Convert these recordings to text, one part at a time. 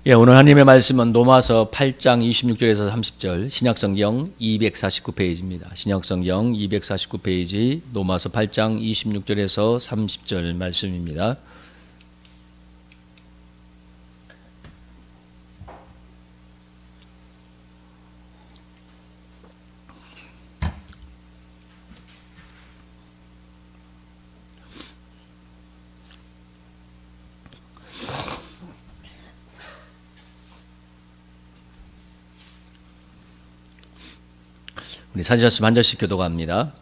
오늘 하나님의 말씀은 로마서 8장 26절에서 30절, 신약성경 249페이지입니다. 신약성경 249페이지, 로마서 8장 26절에서 30절 말씀입니다. 우리 사지자씀 한 절씩 교도합니다.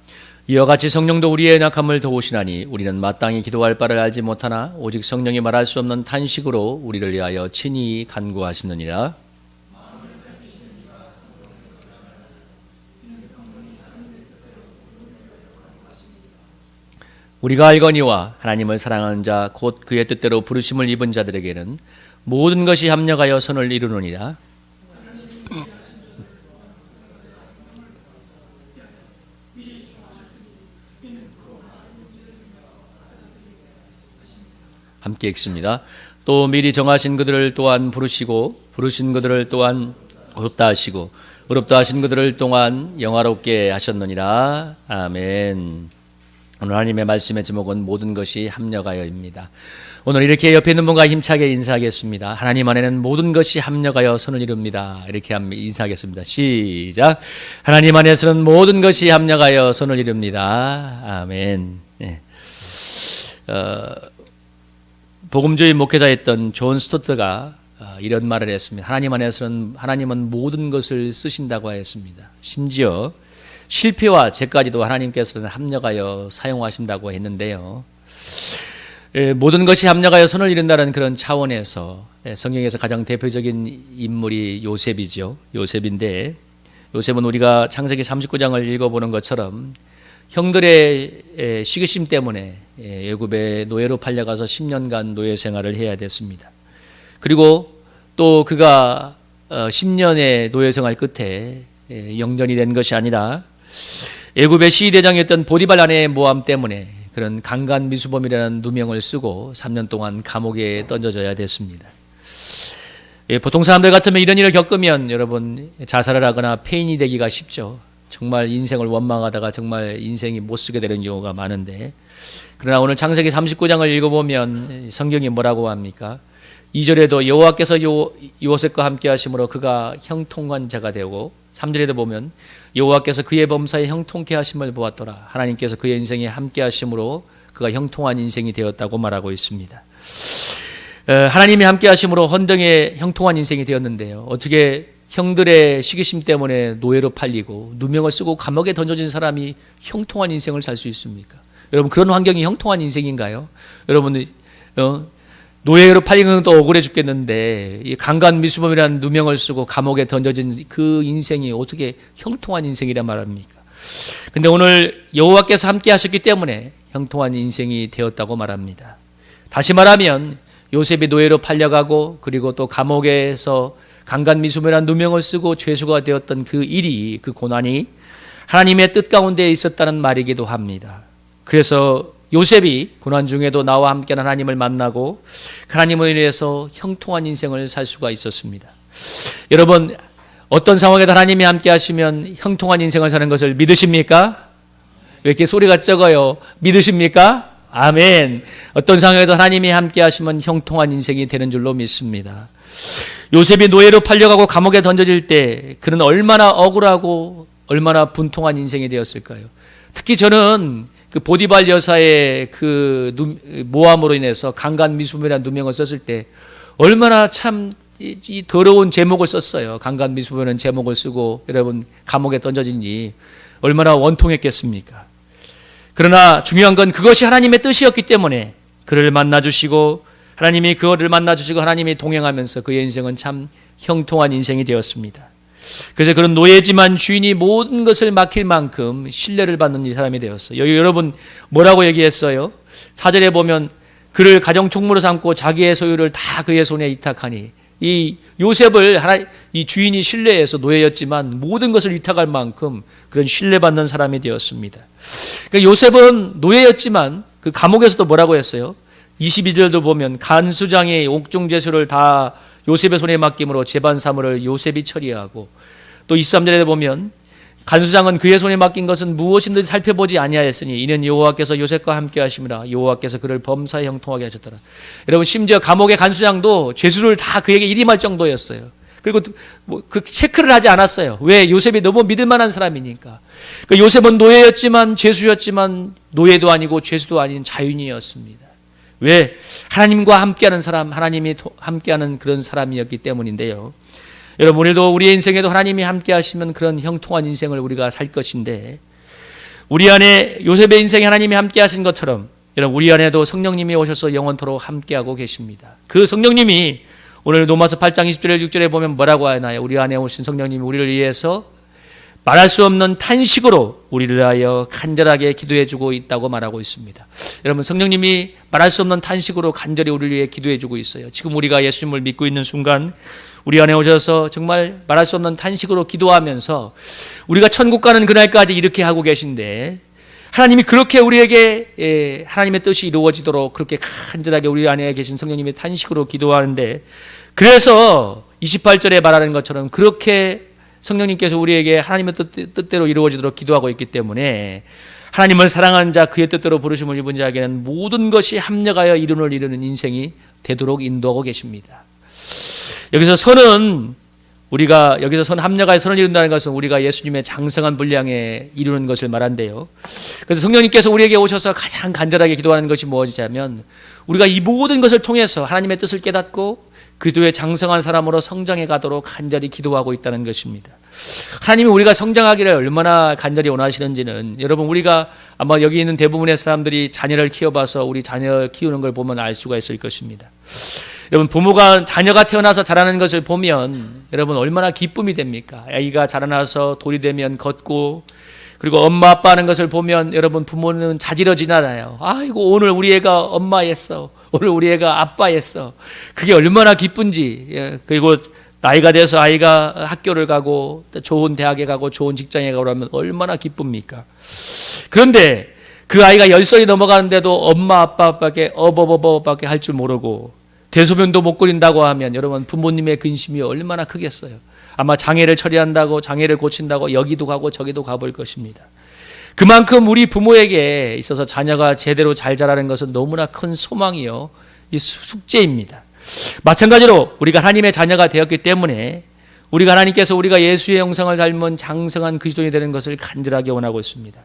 이와 같이 성령도 우리의 연약함을 도우시나니 우리는 마땅히 기도할 바를 알지 못하나 오직 성령이 말할 수 없는 탄식으로 우리를 위하여 친히 간구하시느니라. 우리가 알거니와 하나님을 사랑하는 자 곧 그의 뜻대로 부르심을 입은 자들에게는 모든 것이 합력하여 선을 이루느니라. 함께 읽습니다. 또 미리 정하신 그들을 또한 부르시고 부르신 그들을 또한 의롭다 하시고 의롭다 하신 그들을 또한 영화롭게 하셨느니라. 아멘. 오늘 하나님의 말씀의 제목은 모든 것이 합력하여입니다. 오늘 이렇게 옆에 있는 분과 힘차게 인사하겠습니다. 하나님 안에는 모든 것이 합력하여 선을 이룹니다. 이렇게 인사하겠습니다. 시작. 하나님 안에서는 모든 것이 합력하여 선을 이룹니다. 아멘. 네. 복음주의 목회자였던 존 스토트가 이런 말을 했습니다. 하나님은 모든 것을 쓰신다고 하였습니다. 심지어 실패와 죄까지도 하나님께서는 합력하여 사용하신다고 했는데요. 모든 것이 합력하여 선을 이룬다는 그런 차원에서 성경에서 가장 대표적인 인물이 요셉이죠. 요셉인데 요셉은 우리가 창세기 39장을 읽어보는 것처럼 형들의 시기심 때문에 애굽의 노예로 팔려가서 10년간 노예 생활을 해야 됐습니다. 그리고 또 그가 10년의 노예 생활 끝에 영전이 된 것이 아니라 애굽의 시대장이었던 보디발 아내의 모함 때문에 그런 강간 미수범이라는 누명을 쓰고 3년 동안 감옥에 던져져야 됐습니다. 보통 사람들 같으면 이런 일을 겪으면 여러분 자살을 하거나 폐인이 되기가 쉽죠. 정말 인생을 원망하다가 정말 인생이 못 쓰게 되는 경우가 많은데, 그러나 오늘 창세기 39장을 읽어보면 성경이 뭐라고 합니까? 2절에도 여호와께서 요셉과 함께 하심으로 그가 형통한 자가 되고, 3절에도 보면 여호와께서 그의 범사에 형통케 하심을 보았더라. 하나님께서 그의 인생에 함께 하심으로 그가 형통한 인생이 되었다고 말하고 있습니다. 하나님이 함께 하심으로 헌정의 형통한 인생이 되었는데요. 어떻게 형들의 시기심 때문에 노예로 팔리고 누명을 쓰고 감옥에 던져진 사람이 형통한 인생을 살 수 있습니까? 여러분, 그런 환경이 형통한 인생인가요? 여러분, 노예로 팔린 건 또 억울해 죽겠는데 이 강간 미수범이라는 누명을 쓰고 감옥에 던져진 그 인생이 어떻게 형통한 인생이란 말합니까? 근데 오늘 여호와께서 함께 하셨기 때문에 형통한 인생이 되었다고 말합니다. 다시 말하면 요셉이 노예로 팔려가고 그리고 또 감옥에서 강간 미수범이라는 누명을 쓰고 죄수가 되었던 그 일이, 그 고난이 하나님의 뜻 가운데 있었다는 말이기도 합니다. 그래서 요셉이 고난 중에도 나와 함께 하나님을 만나고 하나님을 인해서 형통한 인생을 살 수가 있었습니다. 여러분, 어떤 상황에도 하나님이 함께 하시면 형통한 인생을 사는 것을 믿으십니까? 왜 이렇게 소리가 적어요? 믿으십니까? 아멘. 어떤 상황에도 하나님이 함께 하시면 형통한 인생이 되는 줄로 믿습니다. 요셉이 노예로 팔려가고 감옥에 던져질 때 그는 얼마나 억울하고 얼마나 분통한 인생이 되었을까요? 특히 저는 그 보디발 여사의 그 모함으로 인해서 강간 미수범이라는 누명을 썼을 때 얼마나 참 이 더러운 제목을 썼어요. 강간 미수범이라는 제목을 쓰고 여러분 감옥에 던져진지 얼마나 원통했겠습니까? 그러나 중요한 건 그것이 하나님의 뜻이었기 때문에 그를 만나주시고 하나님이 그를 만나주시고 하나님이 동행하면서 그의 인생은 참 형통한 인생이 되었습니다. 그래서 그런 노예지만 주인이 모든 것을 맡길 만큼 신뢰를 받는 사람이 되었어요. 여러분 뭐라고 얘기했어요? 4절에 보면 그를 가정총무로 삼고 자기의 소유를 다 그의 손에 위탁하니, 이 요셉을 이 주인이 신뢰해서 노예였지만 모든 것을 위탁할 만큼 그런 신뢰받는 사람이 되었습니다. 그러니까 요셉은 노예였지만 그 감옥에서도 뭐라고 했어요? 22절도 보면 간수장이 옥중제수를 다 요셉의 손에 맡김으로 재반 사물을 요셉이 처리하고, 또 23절에 보면 간수장은 그의 손에 맡긴 것은 무엇인지 살펴보지 아니하였으니 이는 여호와께서 요셉과 함께 하심이라. 여호와께서 그를 범사에 형통하게 하셨더라. 여러분, 심지어 감옥의 간수장도 죄수를 다 그에게 일임할 정도였어요. 그리고 그 체크를 하지 않았어요. 왜? 요셉이 너무 믿을 만한 사람이니까. 요셉은 노예였지만, 죄수였지만, 노예도 아니고 죄수도 아닌 자유인이었습니다. 왜? 하나님과 함께하는 사람, 하나님이 함께하는 그런 사람이었기 때문인데요. 여러분, 우리도 우리의 인생에도 하나님이 함께 하시면 그런 형통한 인생을 우리가 살 것인데, 우리 안에 요셉의 인생에 하나님이 함께 하신 것처럼 여러분, 우리 안에도 성령님이 오셔서 영원토록 함께하고 계십니다. 그 성령님이 오늘 로마서 8장 20절에 6절에 보면 뭐라고 하나요? 우리 안에 오신 성령님이 우리를 위해서 말할 수 없는 탄식으로 우리를 위하여 간절하게 기도해 주고 있다고 말하고 있습니다. 여러분, 성령님이 말할 수 없는 탄식으로 간절히 우리를 위해 기도해 주고 있어요. 지금 우리가 예수님을 믿고 있는 순간 우리 안에 오셔서 정말 말할 수 없는 탄식으로 기도하면서 우리가 천국 가는 그날까지 이렇게 하고 계신데, 하나님이 그렇게 우리에게 하나님의 뜻이 이루어지도록 그렇게 간절하게 우리 안에 계신 성령님의 탄식으로 기도하는데, 그래서 28절에 말하는 것처럼 그렇게 성령님께서 우리에게 하나님의 뜻대로 이루어지도록 기도하고 있기 때문에, 하나님을 사랑하는 자, 그의 뜻대로 부르심을 입은 자에게는 모든 것이 합력하여 이룬을 이루는 인생이 되도록 인도하고 계십니다. 여기서 선은 합력하여 선을 이룬다는 것은 우리가 예수님의 장성한 분량에 이루는 것을 말한대요. 그래서 성령님께서 우리에게 오셔서 가장 간절하게 기도하는 것이 무엇이냐면, 우리가 이 모든 것을 통해서 하나님의 뜻을 깨닫고 그리스도의 장성한 사람으로 성장해 가도록 간절히 기도하고 있다는 것입니다. 하나님이 우리가 성장하기를 얼마나 간절히 원하시는지는, 여러분, 우리가 아마 여기 있는 대부분의 사람들이 자녀를 키워봐서 우리 자녀 키우는 걸 보면 알 수가 있을 것입니다. 여러분, 부모가 자녀가 태어나서 자라는 것을 보면 여러분 얼마나 기쁨이 됩니까? 아이가 자라나서 돌이 되면 걷고, 그리고 엄마 아빠 하는 것을 보면 여러분, 부모는 자지러지잖아요. 아이고, 오늘 우리 애가 엄마였어, 오늘 우리 애가 아빠였어. 그게 얼마나 기쁜지. 그리고 나이가 돼서 아이가 학교를 가고 좋은 대학에 가고 좋은 직장에 가고 하면 얼마나 기쁩니까? 그런데 그 아이가 10살이 넘어가는데도 엄마 아빠밖에 어버버버밖에 할 줄 모르고 대소변도 못 끓인다고 하면 여러분, 부모님의 근심이 얼마나 크겠어요. 아마 장애를 처리한다고, 장애를 고친다고 여기도 가고 저기도 가볼 것입니다. 그만큼 우리 부모에게 있어서 자녀가 제대로 잘 자라는 것은 너무나 큰 소망이요, 이 숙제입니다. 마찬가지로 우리가 하나님의 자녀가 되었기 때문에 우리가 하나님께서 우리가 예수의 형상을 닮은 장성한 그리스도인이 되는 것을 간절하게 원하고 있습니다.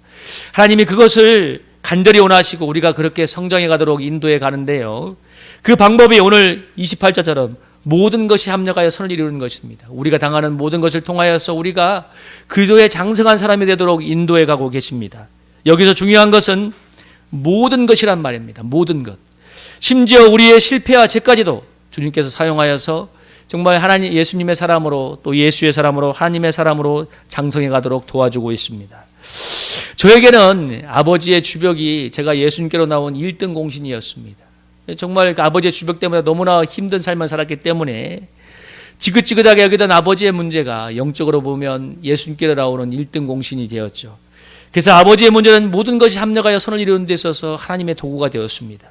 하나님이 그것을 간절히 원하시고 우리가 그렇게 성장해 가도록 인도해 가는데요, 그 방법이 오늘 28절처럼 모든 것이 합력하여 선을 이루는 것입니다. 우리가 당하는 모든 것을 통하여서 우리가 그리스도의 장성한 사람이 되도록 인도해 가고 계십니다. 여기서 중요한 것은 모든 것이란 말입니다. 모든 것. 심지어 우리의 실패와 죄까지도 주님께서 사용하여서 정말 하나님, 예수님의 사람으로, 또 예수의 사람으로, 하나님의 사람으로 장성해 가도록 도와주고 있습니다. 저에게는 아버지의 주벽이 제가 예수님께로 나온 1등 공신이었습니다. 정말 그 아버지의 주벽 때문에 너무나 힘든 삶을 살았기 때문에 지긋지긋하게 여기던 아버지의 문제가 영적으로 보면 예수님께로 나오는 1등 공신이 되었죠. 그래서 아버지의 문제는 모든 것이 합력하여 선을 이루는 데 있어서 하나님의 도구가 되었습니다.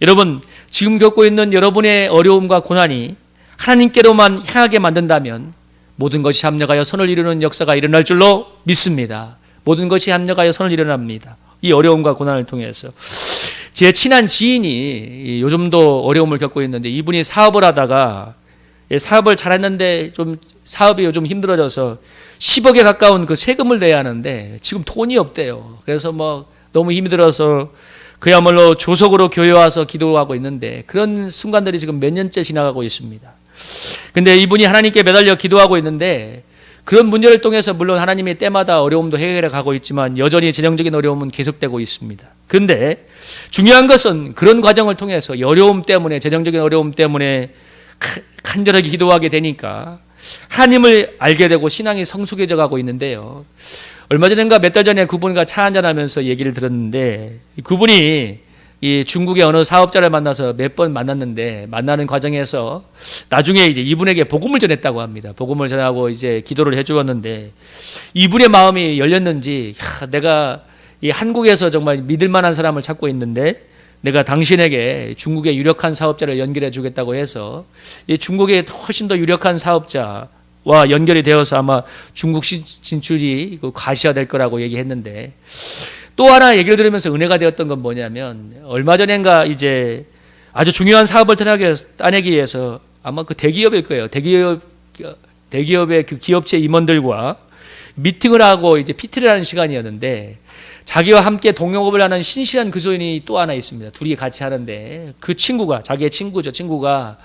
여러분, 지금 겪고 있는 여러분의 어려움과 고난이 하나님께로만 향하게 만든다면 모든 것이 합력하여 선을 이루는 역사가 일어날 줄로 믿습니다. 모든 것이 합력하여 선을 이루납니다. 이 어려움과 고난을 통해서. 제 친한 지인이 요즘도 어려움을 겪고 있는데, 이분이 사업을 하다가 사업을 잘했는데 좀 사업이 요즘 힘들어져서 10억에 가까운 그 세금을 내야 하는데 지금 돈이 없대요. 그래서 너무 힘이 들어서 그야말로 조석으로 교회 와서 기도하고 있는데, 그런 순간들이 지금 몇 년째 지나가고 있습니다. 근데 이분이 하나님께 매달려 기도하고 있는데, 그런 문제를 통해서 물론 하나님이 때마다 어려움도 해결해 가고 있지만 여전히 재정적인 어려움은 계속되고 있습니다. 그런데 중요한 것은 그런 과정을 통해서 어려움 때문에, 재정적인 어려움 때문에 간절하게 기도하게 되니까 하나님을 알게 되고 신앙이 성숙해져 가고 있는데요. 얼마 전인가 몇 달 전에 그분과 차 한잔하면서 얘기를 들었는데, 그분이 이 중국의 어느 사업자를 만나서 몇 번 만났는데, 만나는 과정에서 나중에 이제 이분에게 복음을 전했다고 합니다. 복음을 전하고 이제 기도를 해주었는데, 이분의 마음이 열렸는지, 내가 이 한국에서 정말 믿을 만한 사람을 찾고 있는데 내가 당신에게 중국의 유력한 사업자를 연결해 주겠다고 해서 이 중국의 훨씬 더 유력한 사업자와 연결이 되어서 아마 중국 진출이 가시화될 거라고 얘기했는데, 또 하나 얘기를 들으면서 은혜가 되었던 건 뭐냐면, 얼마 전엔가 이제 아주 중요한 사업을 따내기 위해서 아마 그 대기업일 거예요. 대기업의 그 기업체 임원들과 미팅을 하고 이제 PT를 하는 시간이었는데, 자기와 함께 동역업을 하는 신실한 그소인이 또 하나 있습니다. 둘이 같이 하는데, 그 친구가, 자기의 친구가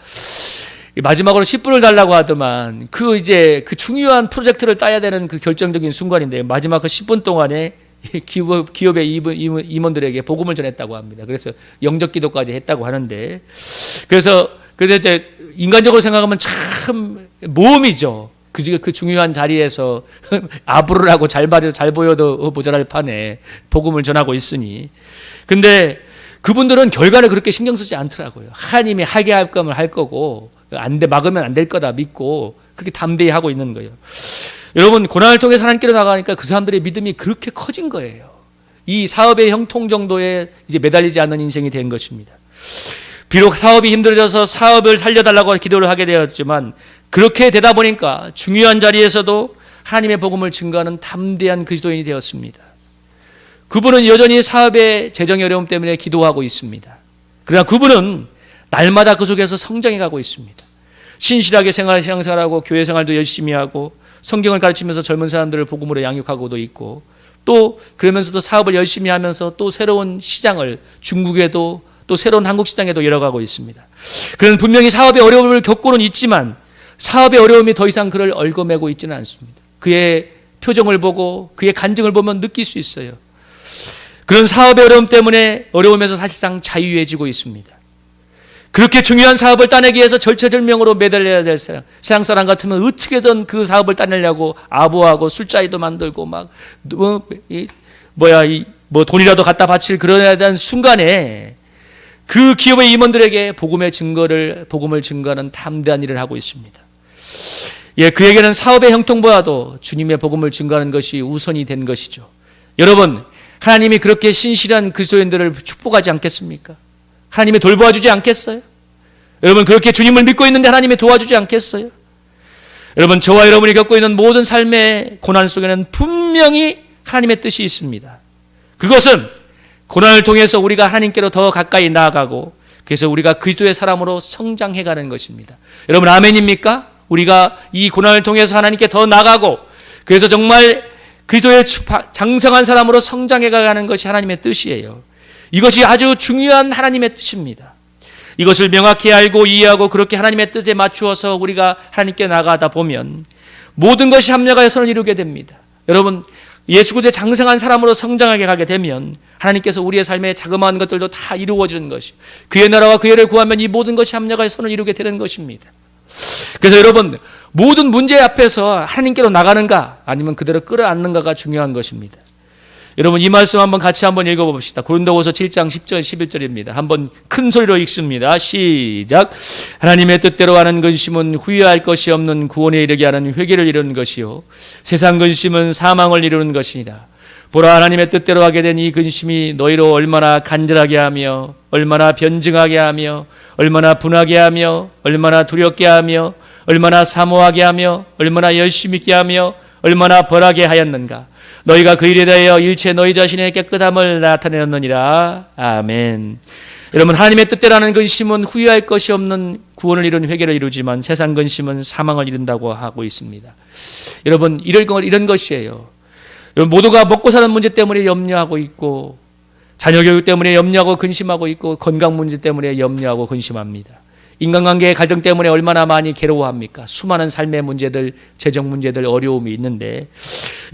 마지막으로 10분을 달라고 하더만, 그 중요한 프로젝트를 따야 되는 그 결정적인 순간인데, 마지막 그 10분 동안에 기업의 임원들에게 복음을 전했다고 합니다. 그래서 영접 기도까지 했다고 하는데, 그래서 이제 인간적으로 생각하면 참 모험이죠. 그 중요한 자리에서 아부를 하고 잘 보여도 모자랄 판에 복음을 전하고 있으니. 근데 그분들은 결과를 그렇게 신경 쓰지 않더라고요. 하나님이 하게 할 거면 할 거고, 막으면 안 될 거다 믿고 그렇게 담대히 하고 있는 거예요. 여러분, 고난을 통해서 하나님께로 나가니까 그 사람들의 믿음이 그렇게 커진 거예요. 이 사업의 형통 정도에 이제 매달리지 않는 인생이 된 것입니다. 비록 사업이 힘들어져서 사업을 살려달라고 기도를 하게 되었지만, 그렇게 되다 보니까 중요한 자리에서도 하나님의 복음을 증거하는 담대한 그리스도인이 되었습니다. 그분은 여전히 사업의 재정의 어려움 때문에 기도하고 있습니다. 그러나 그분은 날마다 그 속에서 성장해 가고 있습니다. 신실하게 신앙생활하고 교회 생활도 열심히 하고 성경을 가르치면서 젊은 사람들을 복음으로 양육하고도 있고, 또 그러면서도 사업을 열심히 하면서 또 새로운 시장을 중국에도 또 새로운 한국 시장에도 열어가고 있습니다. 그는 분명히 사업의 어려움을 겪고는 있지만 사업의 어려움이 더 이상 그를 얽어매고 있지는 않습니다. 그의 표정을 보고 그의 간증을 보면 느낄 수 있어요. 그런 사업의 어려움 때문에 어려움에서 사실상 자유해지고 있습니다. 그렇게 중요한 사업을 따내기 위해서 절체절명으로 매달려야 될 사람, 세상 사람 같으면 어떻게든 그 사업을 따내려고 아부하고 술자리도 만들고 돈이라도 갖다 바칠 그러야 되는 순간에 그 기업의 임원들에게 복음을 증거하는 담대한 일을 하고 있습니다. 그에게는 사업의 형통보다도 주님의 복음을 증거하는 것이 우선이 된 것이죠. 여러분, 하나님이 그렇게 신실한 그리스도인들을 축복하지 않겠습니까? 하나님이 돌보아 주지 않겠어요? 여러분, 그렇게 주님을 믿고 있는데 하나님이 도와주지 않겠어요? 여러분, 저와 여러분이 겪고 있는 모든 삶의 고난 속에는 분명히 하나님의 뜻이 있습니다. 그것은 고난을 통해서 우리가 하나님께로 더 가까이 나아가고, 그래서 우리가 그리스도의 사람으로 성장해가는 것입니다. 여러분, 아멘입니까? 우리가 이 고난을 통해서 하나님께 더 나아가고, 그래서 정말 그리스도의 장성한 사람으로 성장해가는 것이 하나님의 뜻이에요. 이것이 아주 중요한 하나님의 뜻입니다. 이것을 명확히 알고 이해하고 그렇게 하나님의 뜻에 맞추어서 우리가 하나님께 나아가다 보면 모든 것이 합력하여 선을 이루게 됩니다. 여러분, 예수 그리스도의 장성한 사람으로 성장하게 가게 되면 하나님께서 우리의 삶의 자그마한 것들도 다 이루어지는 것이, 그의 나라와 그의 의를 구하면 이 모든 것이 합력하여 선을 이루게 되는 것입니다. 그래서 여러분, 모든 문제 앞에서 하나님께로 나가는가 아니면 그대로 끌어안는가가 중요한 것입니다. 여러분, 이 말씀 같이 한번 읽어봅시다. 고린도후서 7장 10절 11절입니다. 한번 큰 소리로 읽습니다. 시작. 하나님의 뜻대로 하는 근심은 후회할 것이 없는 구원에 이르게 하는 회개를 이루는 것이요, 세상 근심은 사망을 이루는 것이니라. 보라, 하나님의 뜻대로 하게 된 이 근심이 너희로 얼마나 간절하게 하며 얼마나 변증하게 하며 얼마나 분하게 하며 얼마나 두렵게 하며 얼마나 사모하게 하며 얼마나 열심히 있게 하며 얼마나 벌하게 하였는가. 너희가 그 일에 대하여 일체 너희 자신의 깨끗함을 나타내었느니라. 아멘. 여러분, 하나님의 뜻대로 하는 근심은 후회할 것이 없는 구원을 이룬 회개를 이루지만 세상 근심은 사망을 이룬다고 하고 있습니다. 여러분, 이런 것이에요. 여러분, 모두가 먹고 사는 문제 때문에 염려하고 있고, 자녀 교육 때문에 염려하고 근심하고 있고, 건강 문제 때문에 염려하고 근심합니다. 인간관계의 갈등 때문에 얼마나 많이 괴로워합니까? 수많은 삶의 문제들, 재정 문제들, 어려움이 있는데,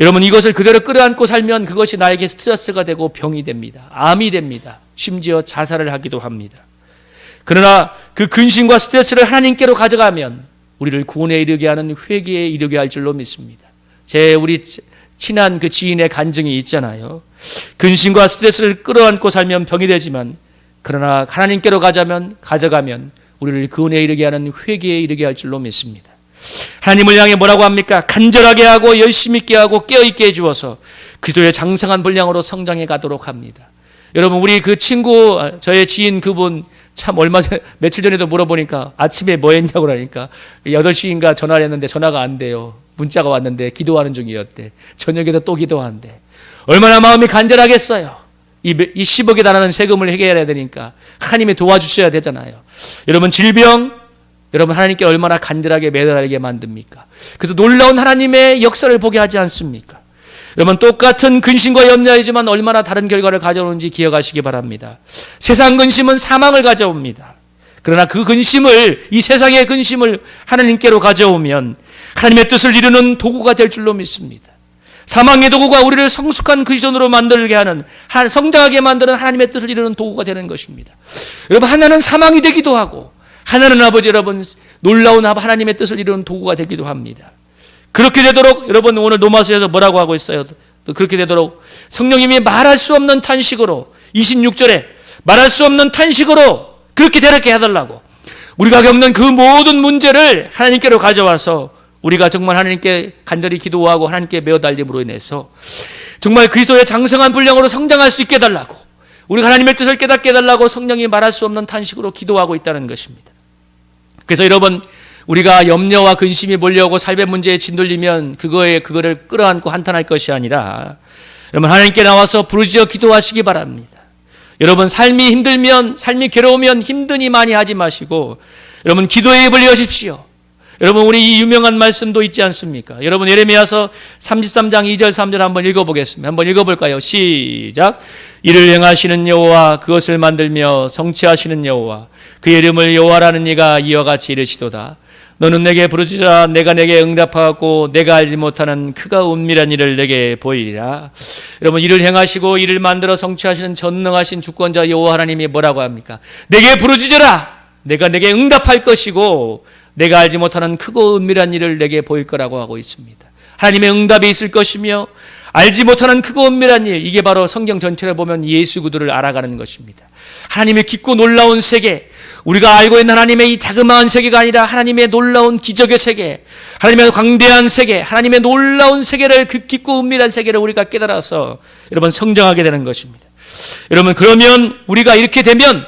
여러분, 이것을 그대로 끌어안고 살면 그것이 나에게 스트레스가 되고 병이 됩니다. 암이 됩니다. 심지어 자살을 하기도 합니다. 그러나 그 근심과 스트레스를 하나님께로 가져가면 우리를 구원에 이르게 하는 회개에 이르게 할 줄로 믿습니다. 우리 친한 그 지인의 간증이 있잖아요. 근심과 스트레스를 끌어안고 살면 병이 되지만, 그러나 하나님께로 가져가면 우리를 구원에 이르게 하는 회개에 이르게 할 줄로 믿습니다. 하나님을 향해 뭐라고 합니까? 간절하게 하고 열심히 있게 하고 깨어있게 해주어서 그리스도의 장성한 분량으로 성장해 가도록 합니다. 여러분 우리 그 친구 저의 지인 그분 참 며칠 전에도 물어보니까 아침에 뭐 했냐고 그러니까 8시인가 전화를 했는데 전화가 안 돼요. 문자가 왔는데 기도하는 중이었대. 저녁에도 또 기도한대. 얼마나 마음이 간절하겠어요. 이 10억에 달하는 세금을 해결해야 되니까 하나님이 도와주셔야 되잖아요. 여러분 질병, 여러분 하나님께 얼마나 간절하게 매달리게 만듭니까? 그래서 놀라운 하나님의 역사를 보게 하지 않습니까? 여러분 똑같은 근심과 염려이지만 얼마나 다른 결과를 가져오는지 기억하시기 바랍니다. 세상 근심은 사망을 가져옵니다. 그러나 그 근심을, 이 세상의 근심을 하나님께로 가져오면 하나님의 뜻을 이루는 도구가 될 줄로 믿습니다. 사망의 도구가 우리를 성숙한 그리스도인으로 만들게 하는, 성장하게 만드는 하나님의 뜻을 이루는 도구가 되는 것입니다. 여러분 하나는 사망이 되기도 하고 하나는 아버지 여러분 놀라운 하나님의 뜻을 이루는 도구가 되기도 합니다. 그렇게 되도록 여러분 오늘 로마서에서 뭐라고 하고 있어요? 또 그렇게 되도록 성령님이 말할 수 없는 탄식으로 26절에 말할 수 없는 탄식으로 그렇게 되게 해달라고 우리가 겪는 그 모든 문제를 하나님께로 가져와서 우리가 정말 하나님께 간절히 기도하고 하나님께 매어달림으로 인해서 정말 그리스도의 장성한 분량으로 성장할 수 있게 해달라고 우리가 하나님의 뜻을 깨닫게 해달라고 성령이 말할 수 없는 탄식으로 기도하고 있다는 것입니다. 그래서 여러분 우리가 염려와 근심이 몰려오고 삶의 문제에 짓눌리면 그거를 끌어안고 한탄할 것이 아니라 여러분 하나님께 나와서 부르짖어 기도하시기 바랍니다. 여러분 삶이 힘들면 삶이 괴로우면 힘드니 많이 하지 마시고 여러분 기도의 입을 여십시오. 여러분 우리 이 유명한 말씀도 있지 않습니까? 여러분 예레미야서 33장 2절 3절 한번 읽어보겠습니다. 한번 읽어볼까요? 시작. 이를 행하시는 여호와 그것을 만들며 성취하시는 여호와 그의 이름을 여호와라는 이가 이와 같이 이르시도다. 너는 내게 부르짖으라. 내가 내게 응답하고 내가 알지 못하는 크가 은밀한 일을 내게 보이리라. 여러분 이를 행하시고 이를 만들어 성취하시는 전능하신 주권자 여호와 하나님이 뭐라고 합니까? 내게 부르짖으라. 내가 내게 응답할 것이고 내가 알지 못하는 크고 은밀한 일을 내게 보일 거라고 하고 있습니다. 하나님의 응답이 있을 것이며 알지 못하는 크고 은밀한 일, 이게 바로 성경 전체를 보면 예수 그리스도를 알아가는 것입니다. 하나님의 깊고 놀라운 세계, 우리가 알고 있는 하나님의 이 자그마한 세계가 아니라 하나님의 놀라운 기적의 세계, 하나님의 광대한 세계, 하나님의 놀라운 세계를, 그 깊고 은밀한 세계를 우리가 깨달아서 여러분 성장하게 되는 것입니다. 여러분 그러면 우리가 이렇게 되면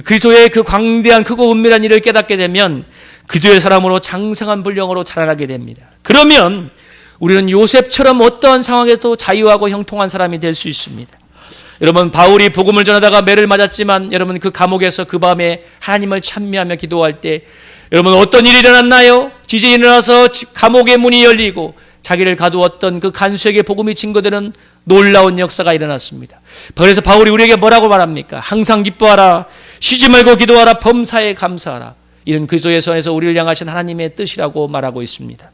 그리스도의 그 광대한 크고 은밀한 일을 깨닫게 되면 그리스도의 사람으로 장성한 분량으로 자라나게 됩니다. 그러면 우리는 요셉처럼 어떠한 상황에서도 자유하고 형통한 사람이 될 수 있습니다. 여러분 바울이 복음을 전하다가 매를 맞았지만 여러분 그 감옥에서 그 밤에 하나님을 찬미하며 기도할 때 여러분 어떤 일이 일어났나요? 지진이 일어나서 감옥의 문이 열리고 자기를 가두었던 그 간수에게 복음이 증거되는 놀라운 역사가 일어났습니다. 그래서 바울이 우리에게 뭐라고 말합니까? 항상 기뻐하라, 쉬지 말고 기도하라, 범사에 감사하라. 이런 그리스도의 손에서 우리를 향하신 하나님의 뜻이라고 말하고 있습니다.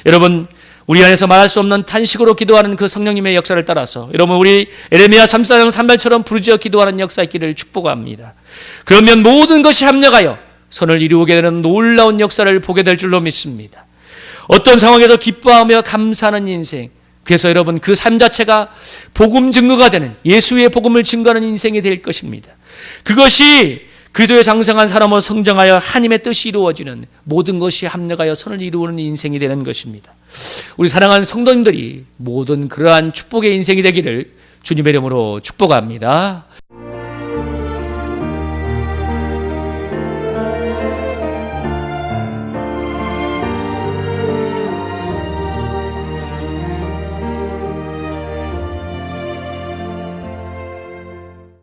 여러분 우리 안에서 말할 수 없는 탄식으로 기도하는 그 성령님의 역사를 따라서 여러분 우리 에레미야 34장 3절처럼 부르짖어 기도하는 역사 있기를 축복합니다. 그러면 모든 것이 합력하여 선을 이루게 되는 놀라운 역사를 보게 될 줄로 믿습니다. 어떤 상황에서 기뻐하며 감사하는 인생, 그래서 여러분 그 삶 자체가 복음 증거가 되는, 예수의 복음을 증거하는 인생이 될 것입니다. 그것이 그리스도의 장성한 사람으로 성장하여 하나님의 뜻이 이루어지는, 모든 것이 합력하여 선을 이루는 인생이 되는 것입니다. 우리 사랑하는 성도님들이 모든 그러한 축복의 인생이 되기를 주님의 이름으로 축복합니다.